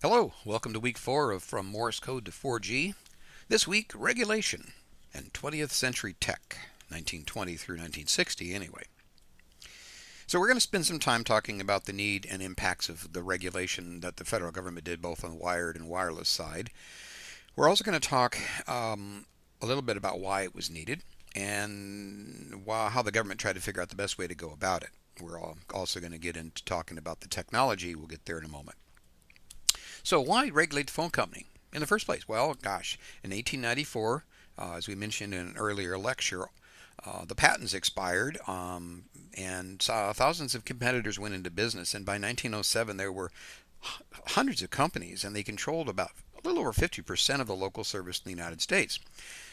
Hello, welcome to week 4 of From Morse Code to 4G. This week, regulation and 20th century tech, 1920 through 1960 anyway. So we're going to spend some time talking about the need and impacts of the regulation that the federal government did both on the wired and wireless side. We're also going to talk a little bit about why it was needed and how the government tried to figure out the best way to go about it. We're also going to get into talking about the technology. We'll get there in a moment. So why regulate the phone company in the first place? Well, gosh, in 1894, as we mentioned in an earlier lecture, the patents expired, and thousands of competitors went into business. And by 1907, there were hundreds of companies, and they controlled about a little over 50% of the local service in the United States.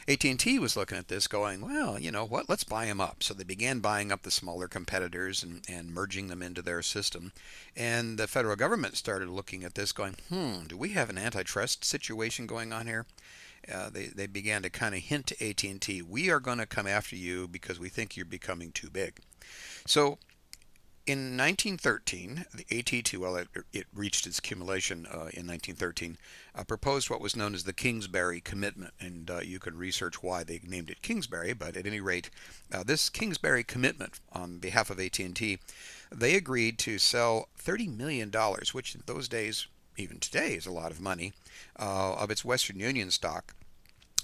AT&T was looking at this going, well, you know what, let's buy them up. So they began buying up the smaller competitors and merging them into their system. And the federal government started looking at this going, do we have an antitrust situation going on here? They began to kind of hint to AT&T, we are going to come after you because we think you're becoming too big. So in 1913, the AT&T, well, it reached its accumulation in 1913, proposed what was known as the Kingsbury Commitment, and you could research why they named it Kingsbury, but at any rate, this Kingsbury Commitment on behalf of AT&T, they agreed to sell $30 million, which in those days, even today, is a lot of money, of its Western Union stock,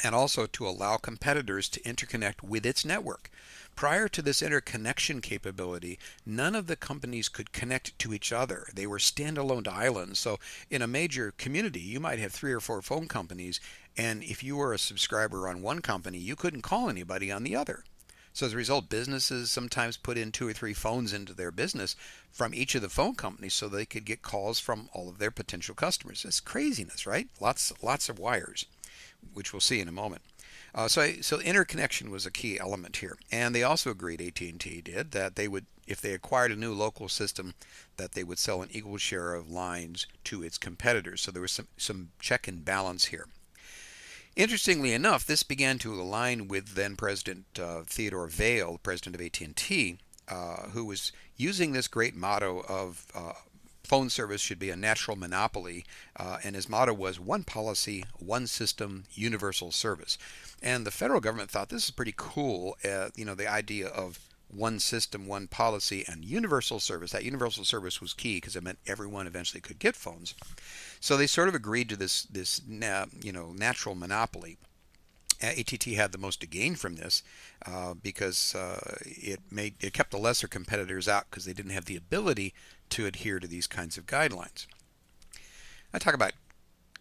and also to allow competitors to interconnect with its network. Prior to this interconnection capability, none of the companies could connect to each other. They were standalone islands. So in a major community, you might have 3 or 4 phone companies, and if you were a subscriber on one company, you couldn't call anybody on the other. So as a result, businesses sometimes put in 2 or 3 phones into their business from each of the phone companies so they could get calls from all of their potential customers. It's craziness, right? Lots of wires, which we'll see in a moment. So interconnection was a key element here, and they also agreed, AT&T did, that they would, if they acquired a new local system, that they would sell an equal share of lines to its competitors. So there was some check and balance here. Interestingly enough, this began to align with then President Theodore Vail, president of AT&T, who was using this great motto of phone service should be a natural monopoly, and his motto was one policy, one system, universal service. And the federal government thought this is pretty cool, the idea of one system, one policy, and universal service. That universal service was key because it meant everyone eventually could get phones. So they sort of agreed to this natural monopoly. AT&T had the most to gain from this because it kept the lesser competitors out because they didn't have the ability to adhere to these kinds of guidelines. I talk about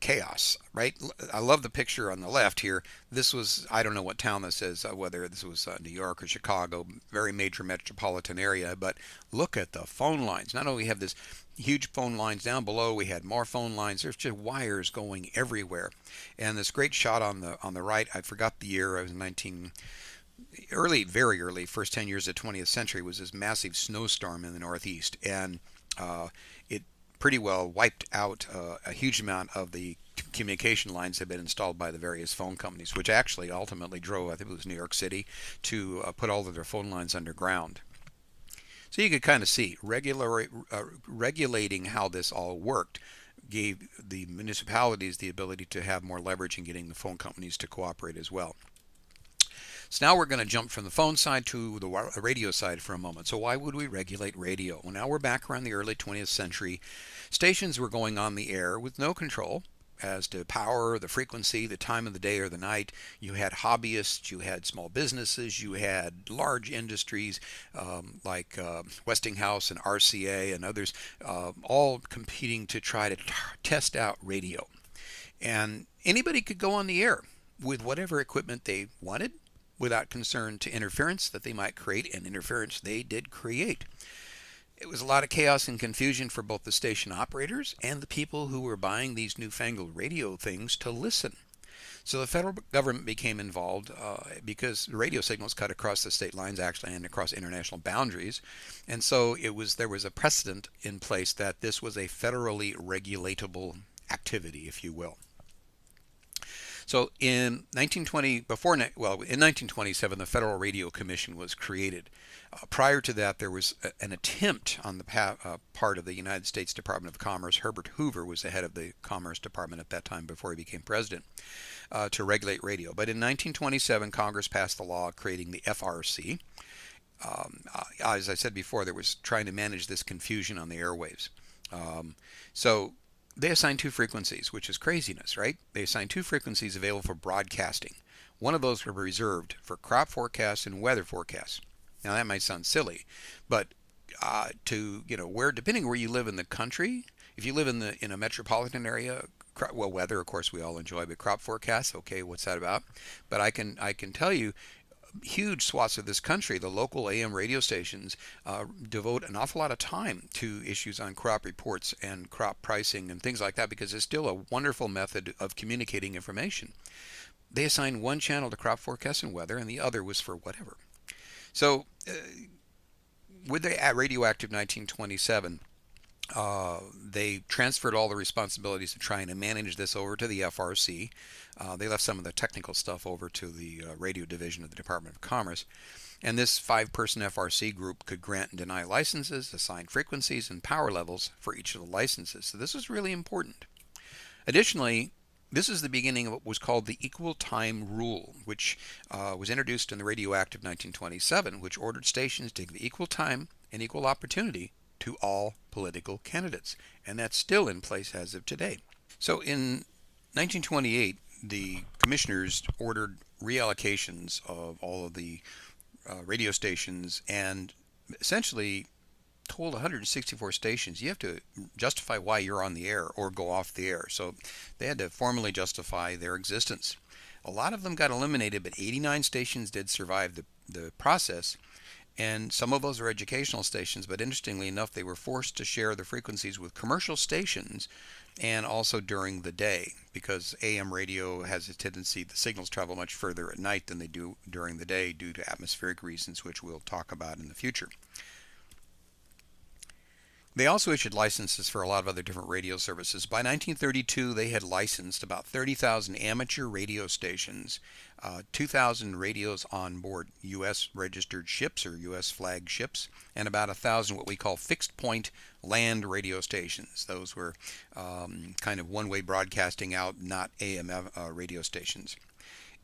chaos, right? I love the picture on the left here. This was, I don't know what town this is, whether this was New York or Chicago, very major metropolitan area, but look at the phone lines. Not only have this huge phone lines down below, we had more phone lines. There's just wires going everywhere. And this great shot on the right, I forgot the year, it was very early, first 10 years of the 20th century, was this massive snowstorm in the Northeast, and it pretty well wiped out a huge amount of the communication lines that had been installed by the various phone companies, which actually ultimately drove, I think it was New York City, to put all of their phone lines underground. So you could kind of see regulating how this all worked gave the municipalities the ability to have more leverage in getting the phone companies to cooperate as well. So now we're going to jump from the phone side to the radio side for a moment. So why would we regulate radio? Well, now we're back around the early 20th century. Stations were going on the air with no control as to power, the frequency, the time of the day or the night. You had hobbyists, you had small businesses, you had large industries like Westinghouse and RCA and others, all competing to try to test out radio. And anybody could go on the air with whatever equipment they wanted, without concern to interference that they might create, and interference they did create. It was a lot of chaos and confusion for both the station operators and the people who were buying these newfangled radio things to listen. So the federal government became involved because radio signals cut across the state lines actually and across international boundaries. And so there was a precedent in place that this was a federally regulatable activity, if you will. So in 1927, the Federal Radio Commission was created. Prior to that, there was an attempt on the part of the United States Department of Commerce. Herbert Hoover was the head of the Commerce Department at that time before he became president, to regulate radio. But in 1927, Congress passed the law creating the FRC. As I said before, there was trying to manage this confusion on the airwaves. So they assigned two frequencies, which is craziness, right? They assigned two frequencies available for broadcasting. One of those were reserved for crop forecasts and weather forecasts. Now that might sound silly, but where, depending where you live in the country, if you live in a metropolitan area, well, weather, of course, we all enjoy, but crop forecasts, okay, what's that about? But I can tell you, huge swaths of this country, the local AM radio stations devote an awful lot of time to issues on crop reports and crop pricing and things like that, because it's still a wonderful method of communicating information. They assigned one channel to crop forecast and weather, and the other was for whatever. So with the radioactive 1927, they transferred all the responsibilities of trying to manage this over to the FRC. They left some of the technical stuff over to the radio division of the Department of Commerce. And this 5-person FRC group could grant and deny licenses, assign frequencies, and power levels for each of the licenses. So this is really important. Additionally, this is the beginning of what was called the Equal Time Rule, which was introduced in the radioactive 1927, which ordered stations to give equal time and equal opportunity to all political candidates. And that's still in place as of today. So in 1928, the commissioners ordered reallocations of all of the radio stations and essentially told 164 stations you have to justify why you're on the air or go off the air. So they had to formally justify their existence. A lot of them got eliminated, but 89 stations did survive the process. And some of those are educational stations, but interestingly enough, they were forced to share the frequencies with commercial stations and also during the day, because AM radio has a tendency, the signals travel much further at night than they do during the day due to atmospheric reasons, which we'll talk about in the future. They also issued licenses for a lot of other different radio services. By 1932, they had licensed about 30,000 amateur radio stations, 2,000 radios on board U.S. registered ships or U.S. flagged ships, and about 1,000 what we call fixed point land radio stations. Those were kind of one-way broadcasting out, not AM radio stations.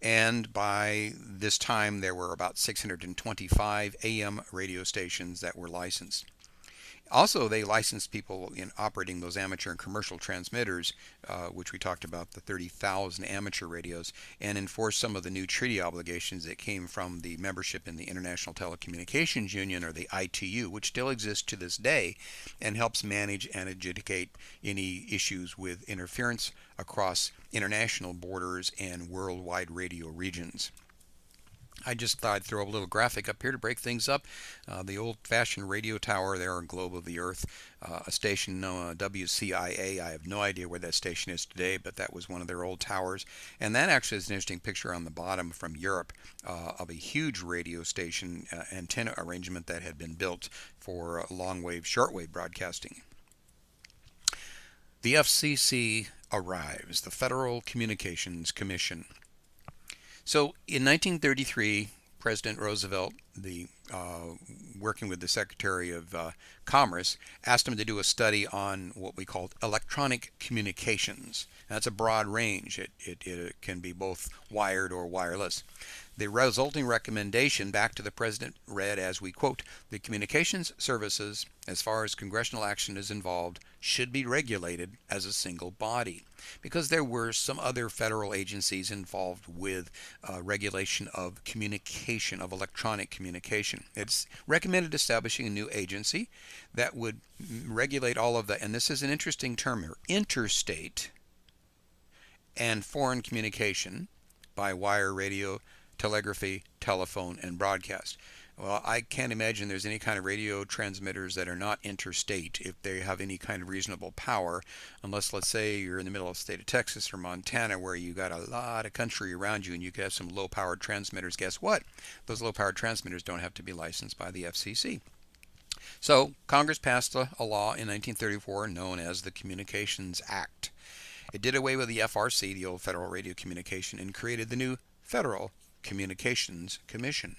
And by this time, there were about 625 AM radio stations that were licensed. Also, they licensed people in operating those amateur and commercial transmitters, which we talked about, the 30,000 amateur radios, and enforced some of the new treaty obligations that came from the membership in the International Telecommunications Union, or the ITU, which still exists to this day and helps manage and adjudicate any issues with interference across international borders and worldwide radio regions. I just thought I'd throw a little graphic up here to break things up. The old-fashioned radio tower there on Globe of the Earth, a station WCIA. I have no idea where that station is today, but that was one of their old towers. And that actually is an interesting picture on the bottom from Europe of a huge radio station antenna arrangement that had been built for long-wave, shortwave broadcasting. The FCC arrives, the Federal Communications Commission. So in 1933, President Roosevelt, working with the Secretary of Commerce, asked him to do a study on what we called electronic communications. Now, that's a broad range. It can be both wired or wireless. The resulting recommendation back to the President read as we quote, "The communications services, as far as congressional action is involved, should be regulated as a single body," because there were some other federal agencies involved with regulation of communication, of electronic communication. It's recommended establishing a new agency that would regulate all of that, and this is an interesting term here, interstate and foreign communication by wire, radio, telegraphy, telephone, and broadcast. Well, I can't imagine there's any kind of radio transmitters that are not interstate if they have any kind of reasonable power, unless, let's say, you're in the middle of the state of Texas or Montana where you got a lot of country around you and you could have some low-powered transmitters. Guess what? Those low-powered transmitters don't have to be licensed by the FCC. So Congress passed a law in 1934 known as the Communications Act. It did away with the FRC, the old Federal Radio Communication, and created the new Federal Communications Commission.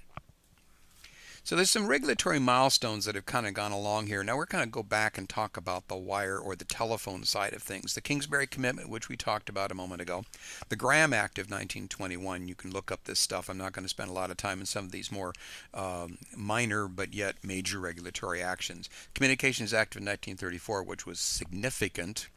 So there's some regulatory milestones that have kind of gone along here. Now we're going to go back and talk about the wire or the telephone side of things. The Kingsbury Commitment, which we talked about a moment ago. The Graham Act of 1921. You can look up this stuff. I'm not going to spend a lot of time in some of these more minor but yet major regulatory actions. Communications Act of 1934, which was significant.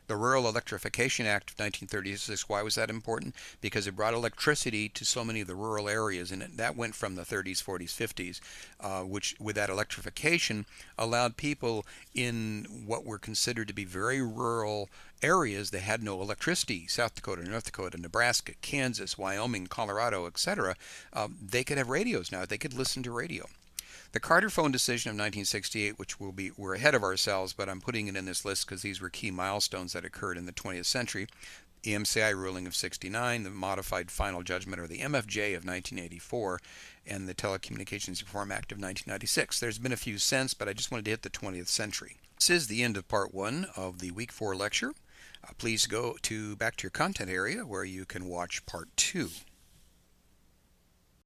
The Rural Electrification Act of 1936, why was that important? Because it brought electricity to so many of the rural areas, and that went from the 30s, 40s, 50s, which with that electrification allowed people in what were considered to be very rural areas that had no electricity, South Dakota, North Dakota, Nebraska, Kansas, Wyoming, Colorado, etc., they could have radios now. They could listen to radio. The Carter phone decision of 1968, which we're ahead of ourselves, but I'm putting it in this list because these were key milestones that occurred in the 20th century. The MCI ruling of 69, the modified final judgment or the MFJ of 1984, and the Telecommunications Reform Act of 1996. There's been a few since, but I just wanted to hit the 20th century. This is the end of part 1 of the week 4 lecture. Please go back to your content area where you can watch part 2.